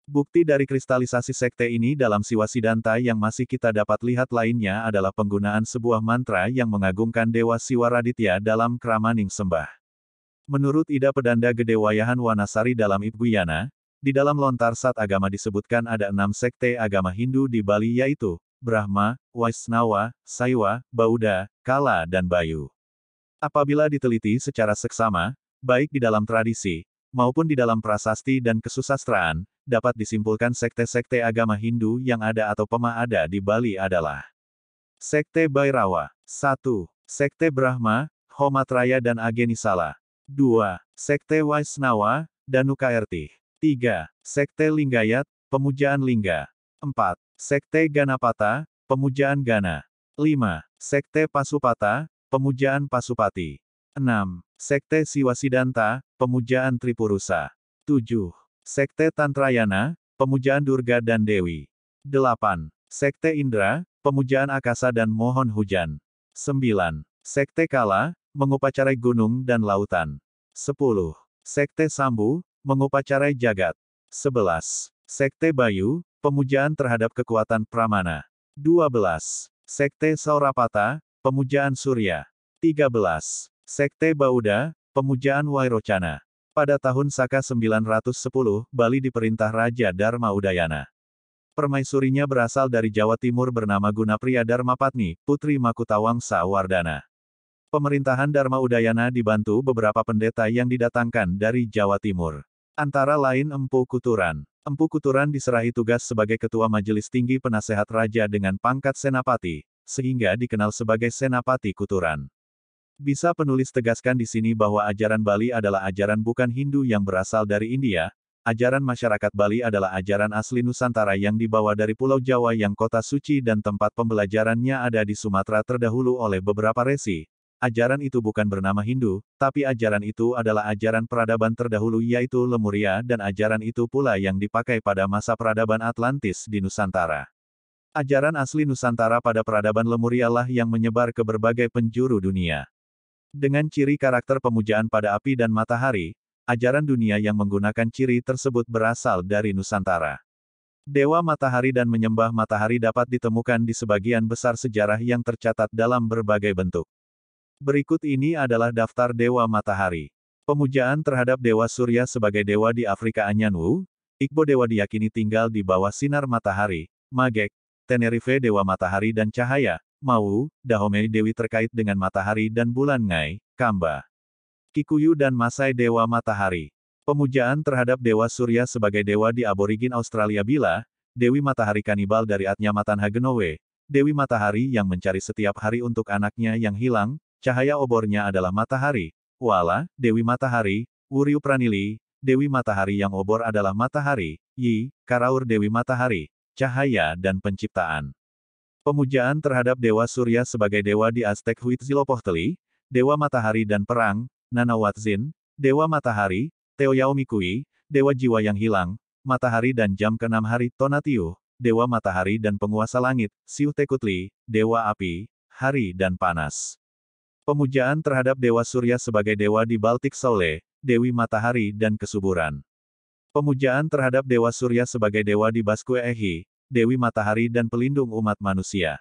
Bukti dari kristalisasi sekte ini dalam Siwa Siddhanta yang masih kita dapat lihat lainnya adalah penggunaan sebuah mantra yang mengagungkan Dewa Siwa Raditya dalam Kramaning Sembah. Menurut Ida Pedanda Gedewayahan Wanasari dalam Ibguyana, di dalam lontar sat agama disebutkan ada 6 sekte agama Hindu di Bali yaitu, Brahma, Vaisnawa, Saiwa, Bauddha, Kala dan Bayu. Apabila diteliti secara seksama, baik di dalam tradisi, maupun di dalam prasasti dan kesusastraan, dapat disimpulkan sekte-sekte agama Hindu yang ada atau pernah ada di Bali adalah Sekte Bhairawa. 1. Sekte Brahma, Homatraya dan Agenisala. 2. Sekte Vaisnawa, Danukaerti. 3. Sekte Linggayat, Pemujaan Lingga. 4. Sekte Ganapata, Pemujaan Gana. 5. Sekte Pasupata, Pemujaan Pasupati. 6. Sekte Siwa Siddhanta, Pemujaan Tripurusa. 7. Sekte Tantrayana, Pemujaan Durga dan Dewi. 8. Sekte Indra, Pemujaan Akasa dan Mohon Hujan. 9. Sekte Kala, mengupacarai gunung dan lautan. 10. Sekte Sambu, mengupacarai jagat. 11. Sekte Bayu, pemujaan terhadap kekuatan pramana. 12. Sekte Saurapata, pemujaan surya. 13. Sekte Bauddha, pemujaan Wairocana. Pada tahun Saka 910, Bali diperintah Raja Dharma Udayana. Permaisurinya berasal dari Jawa Timur bernama Gunapriya Dharmapatni, Putri Makutawangsa Wardana. Pemerintahan Dharma Udayana dibantu beberapa pendeta yang didatangkan dari Jawa Timur. Antara lain Empu Kuturan. Empu Kuturan diserahi tugas sebagai Ketua Majelis Tinggi Penasehat Raja dengan pangkat Senapati, sehingga dikenal sebagai Senapati Kuturan. Bisa penulis tegaskan di sini bahwa ajaran Bali adalah ajaran bukan Hindu yang berasal dari India, ajaran masyarakat Bali adalah ajaran asli Nusantara yang dibawa dari Pulau Jawa yang kota suci dan tempat pembelajarannya ada di Sumatera terdahulu oleh beberapa resi. Ajaran itu bukan bernama Hindu, tapi ajaran itu adalah ajaran peradaban terdahulu yaitu Lemuria dan ajaran itu pula yang dipakai pada masa peradaban Atlantis di Nusantara. Ajaran asli Nusantara pada peradaban Lemuria lah yang menyebar ke berbagai penjuru dunia. Dengan ciri karakter pemujaan pada api dan matahari, ajaran dunia yang menggunakan ciri tersebut berasal dari Nusantara. Dewa matahari dan menyembah matahari dapat ditemukan di sebagian besar sejarah yang tercatat dalam berbagai bentuk. Berikut ini adalah daftar dewa matahari. Pemujaan terhadap dewa surya sebagai dewa di Afrika Anyanwu, Igbo dewa diyakini tinggal di bawah sinar matahari, Magek, Tenerife dewa matahari dan cahaya, Mau, Dahomey dewi terkait dengan matahari dan bulan Ngai, Kamba. Kikuyu dan Masai dewa matahari. Pemujaan terhadap dewa surya sebagai dewa di aborigin Australia Bila, Dewi Matahari kanibal dari Atnyamatan Hagenowe, Dewi Matahari yang mencari setiap hari untuk anaknya yang hilang, cahaya obornya adalah matahari, Wala, Dewi Matahari, Wuryu Pranili, Dewi Matahari yang obor adalah matahari, Yi, Karaur Dewi Matahari, cahaya dan penciptaan. Pemujaan terhadap Dewa Surya sebagai dewa di Aztec Huitzilopochtli, Dewa Matahari dan Perang, Nanahuatzin, Dewa Matahari, Teoyaomikui, Dewa Jiwa yang Hilang, Matahari dan Jam ke-6 hari, Tonatiuh, Dewa Matahari dan Penguasa Langit, Siutekutli, Dewa Api, Hari dan Panas. Pemujaan terhadap Dewa Surya sebagai dewa di Baltik Saule, Dewi Matahari dan Kesuburan. Pemujaan terhadap Dewa Surya sebagai dewa di Basque Ehi, Dewi Matahari dan pelindung umat manusia.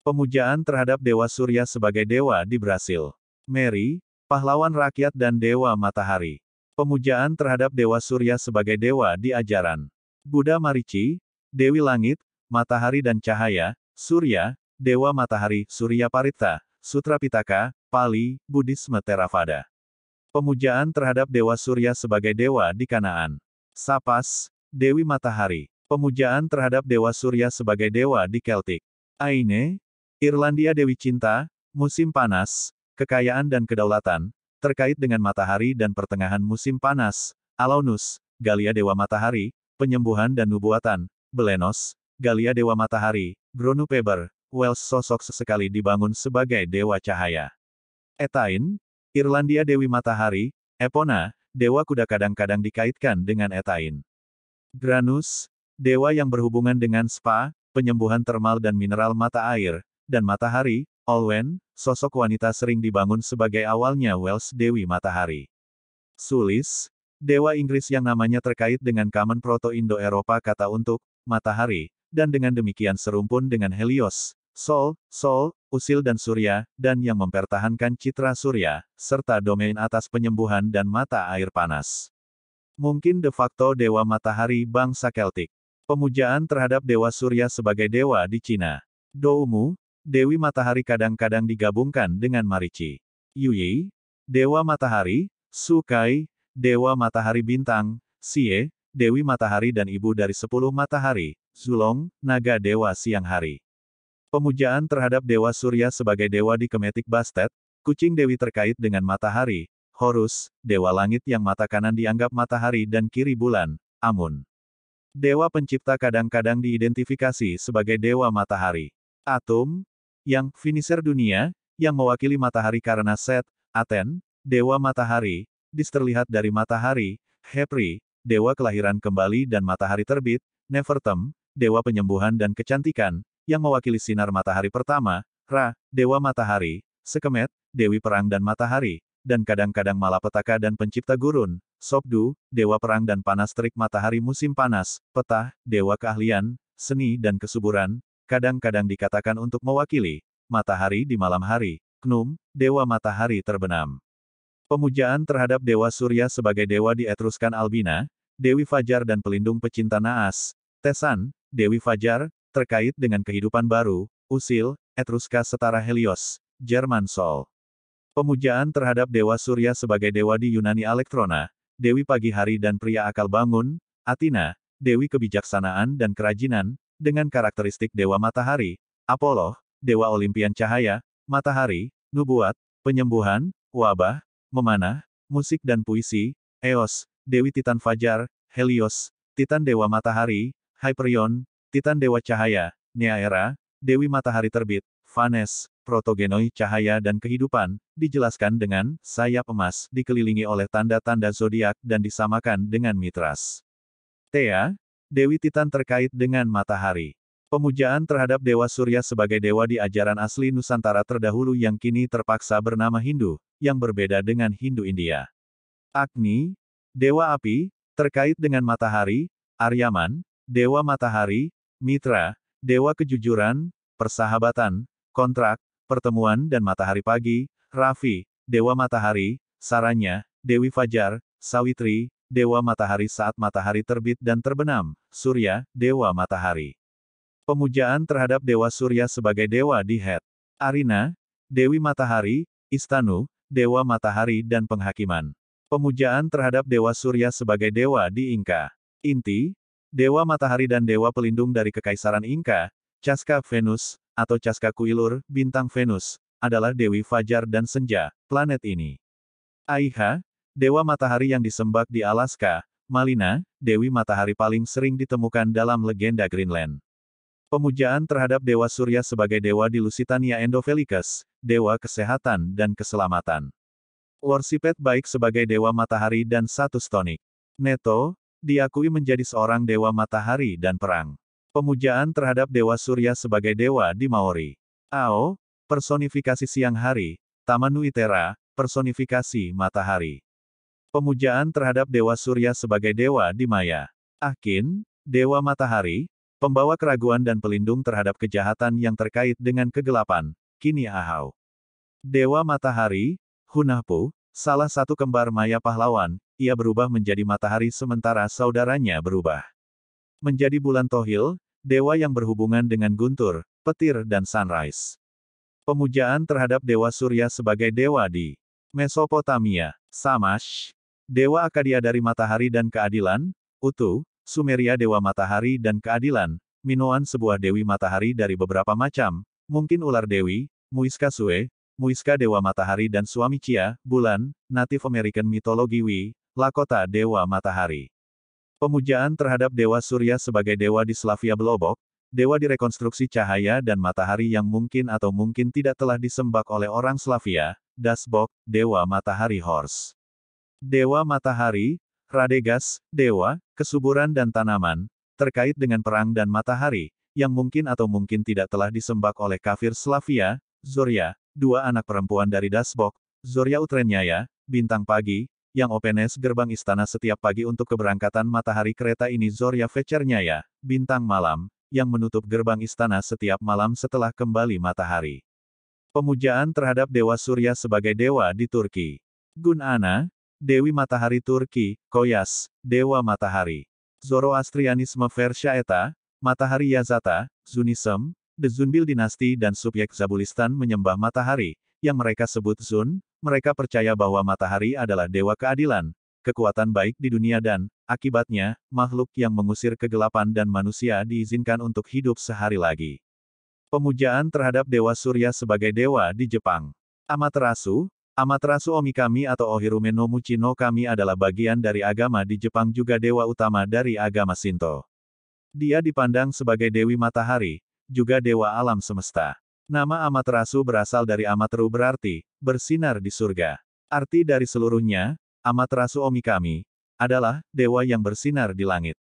Pemujaan terhadap Dewa Surya sebagai dewa di Brasil. Mary, pahlawan rakyat dan Dewa Matahari. Pemujaan terhadap Dewa Surya sebagai dewa di ajaran Buddha Marici, Dewi Langit, Matahari dan Cahaya, Surya, Dewa Matahari, Surya Paritta, Sutra Pitaka, Pali, Buddhisme Theravada. Pemujaan terhadap Dewa Surya sebagai dewa di Kanaan. Sapas, Dewi Matahari. Pemujaan terhadap Dewa Surya sebagai dewa di Celtic. Aine, Irlandia Dewi Cinta, musim panas, kekayaan dan kedaulatan, terkait dengan matahari dan pertengahan musim panas, Alaunus, Galia Dewa Matahari, penyembuhan dan nubuatan, Belenos, Galia Dewa Matahari, Gronupeber, Wales sosok sesekali dibangun sebagai dewa cahaya. Etain, Irlandia Dewi Matahari, Epona, dewa kuda kadang-kadang dikaitkan dengan Etain. Granus, dewa yang berhubungan dengan spa, penyembuhan termal dan mineral mata air, dan matahari, Olwen, sosok wanita sering dibangun sebagai awalnya Wales Dewi Matahari. Sulis, Dewa Inggris yang namanya terkait dengan Common Proto-Indo-Eropa kata untuk matahari, dan dengan demikian serumpun dengan Helios, Sol, Usil dan Surya, dan yang mempertahankan citra Surya, serta domain atas penyembuhan dan mata air panas. Mungkin de facto dewa matahari bangsa Keltik. Pemujaan terhadap dewa Surya sebagai dewa di Cina. Doumu, Dewi Matahari kadang-kadang digabungkan dengan Marici. Yuyi, Dewa Matahari, Sukai, Dewa Matahari Bintang, Xie, Dewi Matahari dan Ibu dari 10 Matahari, Zulong, Naga Dewa Siang Hari. Pemujaan terhadap Dewa Surya sebagai dewa di Kemetik Bastet, kucing dewi terkait dengan matahari, Horus, Dewa Langit yang mata kanan dianggap matahari dan kiri bulan, Amun. Dewa Pencipta kadang-kadang diidentifikasi sebagai Dewa Matahari. Atum, yang finisher dunia, yang mewakili matahari karena Set, Aten, Dewa Matahari, terlihat dari matahari, Hepri, Dewa Kelahiran Kembali dan Matahari Terbit, Nefertem, Dewa Penyembuhan dan Kecantikan, yang mewakili sinar matahari pertama, Ra, Dewa Matahari, Sekemet, Dewi Perang dan Matahari, dan kadang-kadang Malapetaka dan Pencipta Gurun, Sobdu, Dewa Perang dan Panas Terik Matahari Musim Panas, Petah, Dewa Keahlian, Seni dan Kesuburan, kadang-kadang dikatakan untuk mewakili matahari di malam hari, Knum, Dewa Matahari Terbenam. Pemujaan terhadap Dewa Surya sebagai dewa di Etruskan Albina, Dewi Fajar dan pelindung pecinta naas, Tesan, Dewi Fajar, terkait dengan kehidupan baru, Usil, Etruska setara Helios, Jerman Sol. Pemujaan terhadap Dewa Surya sebagai dewa di Yunani Elektrona, Dewi Pagi Hari dan Pria Akal Bangun, Athena, Dewi Kebijaksanaan dan Kerajinan, dengan karakteristik Dewa Matahari, Apollo, Dewa Olimpian Cahaya, Matahari, Nubuat, Penyembuhan, Wabah, Memanah, Musik dan Puisi, Eos, Dewi Titan Fajar, Helios, Titan Dewa Matahari, Hyperion, Titan Dewa Cahaya, Neaera, Dewi Matahari Terbit, Vanes, Protogenoi Cahaya dan Kehidupan, dijelaskan dengan sayap emas dikelilingi oleh tanda-tanda zodiak dan disamakan dengan mitras. Thea, Dewi Titan terkait dengan matahari. Pemujaan terhadap Dewa Surya sebagai dewa di ajaran asli Nusantara terdahulu yang kini terpaksa bernama Hindu, yang berbeda dengan Hindu India. Agni, Dewa Api, terkait dengan matahari, Aryaman, Dewa Matahari, Mitra, Dewa Kejujuran, Persahabatan, Kontrak, Pertemuan dan Matahari Pagi, Raffi, Dewa Matahari, Saranya, Dewi Fajar, Sawitri, Dewa Matahari saat matahari terbit dan terbenam, Surya, Dewa Matahari. Pemujaan terhadap Dewa Surya sebagai dewa di Het. Arina, Dewi Matahari, Istanu, Dewa Matahari dan Penghakiman. Pemujaan terhadap Dewa Surya sebagai dewa di Inka. Inti, Dewa Matahari dan Dewa Pelindung dari Kekaisaran Inka, Casca Venus, atau Casca Kuilur, bintang Venus, adalah Dewi Fajar dan Senja, planet ini. Aiha, Dewa Matahari yang disembah di Alaska, Malina, Dewi Matahari paling sering ditemukan dalam legenda Greenland. Pemujaan terhadap Dewa Surya sebagai dewa di Lusitania Endovelicus, Dewa Kesehatan dan Keselamatan. Worshipped baik sebagai Dewa Matahari dan satu stonik. Neto, diakui menjadi seorang Dewa Matahari dan Perang. Pemujaan terhadap Dewa Surya sebagai dewa di Maori. Ao, personifikasi siang hari, Tamanuitera, personifikasi matahari. Pemujaan terhadap Dewa Surya sebagai dewa di Maya. Akin, Dewa Matahari, pembawa keraguan dan pelindung terhadap kejahatan yang terkait dengan kegelapan, Kini Ahau. Dewa Matahari, Hunahpu, salah satu kembar Maya pahlawan, ia berubah menjadi matahari sementara saudaranya berubah menjadi bulan Tohil, dewa yang berhubungan dengan guntur, petir dan sunrise. Pemujaan terhadap Dewa Surya sebagai dewa di Mesopotamia. Samash, Dewa Akadia dari matahari dan keadilan, Utu, Sumeria Dewa Matahari dan Keadilan, Minoan sebuah Dewi Matahari dari beberapa macam, mungkin ular Dewi, Muisca Sue, Muisca Dewa Matahari dan Suamicia, Bulan, Native American Mythology Wi, Lakota Dewa Matahari. Pemujaan terhadap Dewa Surya sebagai dewa di Slavia Blobok, dewa direkonstruksi cahaya dan matahari yang mungkin atau mungkin tidak telah disembah oleh orang Slavia, Dasbok, Dewa Matahari Horse. Dewa Matahari, Radegas, Dewa, Kesuburan dan Tanaman, terkait dengan perang dan matahari, yang mungkin atau mungkin tidak telah disembah oleh kafir Slavia, Zorya, dua anak perempuan dari Dasbok, Zorya Utrenyaya, bintang pagi, yang opens gerbang istana setiap pagi untuk keberangkatan matahari kereta ini Zorya Večernaya, bintang malam, yang menutup gerbang istana setiap malam setelah kembali matahari. Pemujaan terhadap Dewa Surya sebagai dewa di Turki. Gun Ana, Dewi Matahari Turki, Koyas, Dewa Matahari. Zoroastrianisme Versyaeta, Matahari Yazata, Zunism, The Zunbil dinasti dan subyek Zabulistan menyembah matahari, yang mereka sebut Zun. Mereka percaya bahwa matahari adalah dewa keadilan, kekuatan baik di dunia dan, akibatnya, makhluk yang mengusir kegelapan dan manusia diizinkan untuk hidup sehari lagi. Pemujaan terhadap Dewa Surya sebagai dewa di Jepang. Amaterasu Omikami atau Ohirume no Muchi no Kami adalah bagian dari agama di Jepang, juga dewa utama dari agama Shinto. Dia dipandang sebagai Dewi Matahari, juga dewa alam semesta. Nama Amaterasu berasal dari Amaterasu berarti, bersinar di surga. Arti dari seluruhnya, Amaterasu Omikami, adalah, dewa yang bersinar di langit.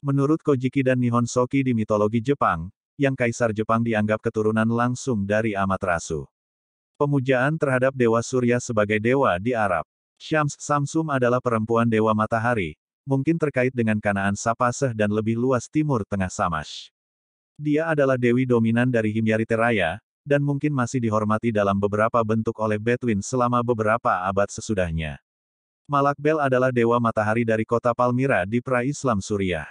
Menurut Kojiki dan Nihon Shoki di mitologi Jepang, yang Kaisar Jepang dianggap keturunan langsung dari Amaterasu. Pemujaan terhadap Dewa Surya sebagai dewa di Arab. Samsum adalah perempuan dewa matahari, mungkin terkait dengan Kanaan Sapaseh dan lebih luas Timur Tengah Samash. Dia adalah dewi dominan dari Himyarite Raya, dan mungkin masih dihormati dalam beberapa bentuk oleh Bedouin selama beberapa abad sesudahnya. Malakbel adalah dewa matahari dari kota Palmyra di pra-Islam Suriah.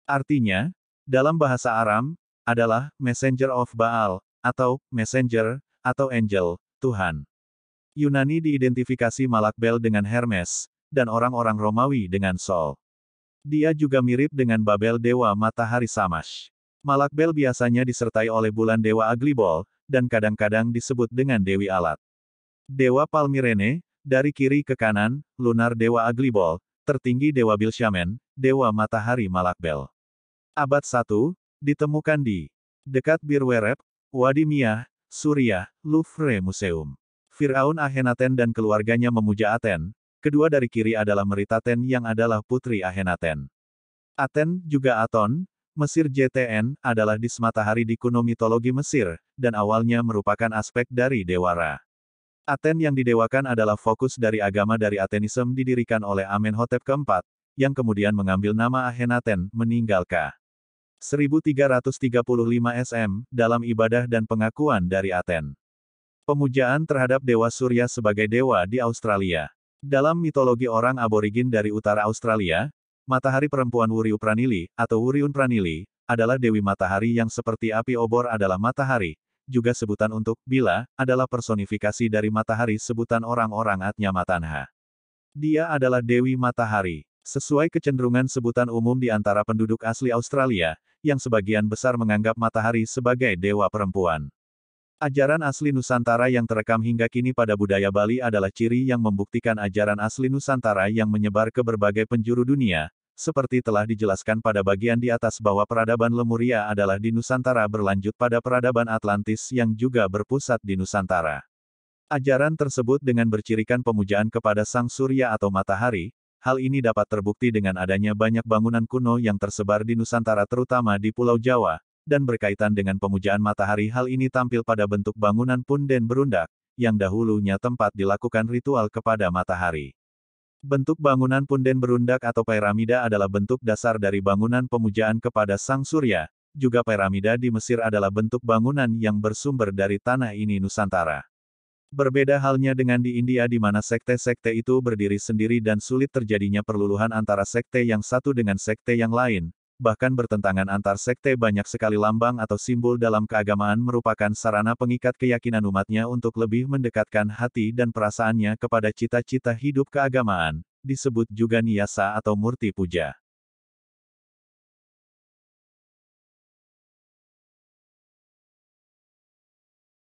Artinya, dalam bahasa Aram, adalah Messenger of Baal, atau Messenger, atau Angel, Tuhan. Yunani diidentifikasi Malakbel dengan Hermes, dan orang-orang Romawi dengan Sol. Dia juga mirip dengan Babel dewa matahari Samash. Malakbel biasanya disertai oleh bulan dewa Aglibol, dan kadang-kadang disebut dengan Dewi Alat. Dewa Palmyrene, dari kiri ke kanan, lunar dewa Aglibol, tertinggi dewa Bilshamen, dewa matahari Malakbel. Abad 1, ditemukan di dekat Bir Wereb, Wadi Miyah, Suriah, Louvre Museum. Firaun Akhenaten dan keluarganya memuja Aten, kedua dari kiri adalah Meritaten yang adalah putri Akhenaten. Aten, juga Aton, Mesir JTN, adalah dis matahari di kuno mitologi Mesir, dan awalnya merupakan aspek dari Dewa Ra. Aten yang didewakan adalah fokus dari agama dari Atenisme didirikan oleh Amenhotep keempat, yang kemudian mengambil nama Akhenaten, meninggal k. 1335 SM, dalam ibadah dan pengakuan dari Aten. Pemujaan terhadap Dewa Surya sebagai dewa di Australia. Dalam mitologi orang aborigin dari utara Australia, matahari perempuan Wuriu Pranili, atau Wuriun Pranili, adalah dewi matahari yang seperti api obor adalah matahari, juga sebutan untuk Bila, adalah personifikasi dari matahari sebutan orang-orang Atnya Matanha. Dia adalah dewi matahari. Sesuai kecenderungan sebutan umum di antara penduduk asli Australia, yang sebagian besar menganggap matahari sebagai dewa perempuan. Ajaran asli Nusantara yang terekam hingga kini pada budaya Bali adalah ciri yang membuktikan ajaran asli Nusantara yang menyebar ke berbagai penjuru dunia, seperti telah dijelaskan pada bagian di atas bahwa peradaban Lemuria adalah di Nusantara berlanjut pada peradaban Atlantis yang juga berpusat di Nusantara. Ajaran tersebut dengan bercirikan pemujaan kepada Sang Surya atau matahari, hal ini dapat terbukti dengan adanya banyak bangunan kuno yang tersebar di Nusantara terutama di Pulau Jawa, dan berkaitan dengan pemujaan matahari. Hal ini tampil pada bentuk bangunan punden berundak, yang dahulunya tempat dilakukan ritual kepada matahari. Bentuk bangunan punden berundak atau piramida adalah bentuk dasar dari bangunan pemujaan kepada Sang Surya. Juga piramida di Mesir adalah bentuk bangunan yang bersumber dari tanah ini Nusantara. Berbeda halnya dengan di India di mana sekte-sekte itu berdiri sendiri dan sulit terjadinya perluluhan antara sekte yang satu dengan sekte yang lain. Bahkan bertentangan antar sekte. Banyak sekali lambang atau simbol dalam keagamaan merupakan sarana pengikat keyakinan umatnya untuk lebih mendekatkan hati dan perasaannya kepada cita-cita hidup keagamaan, disebut juga niyasa atau murti puja.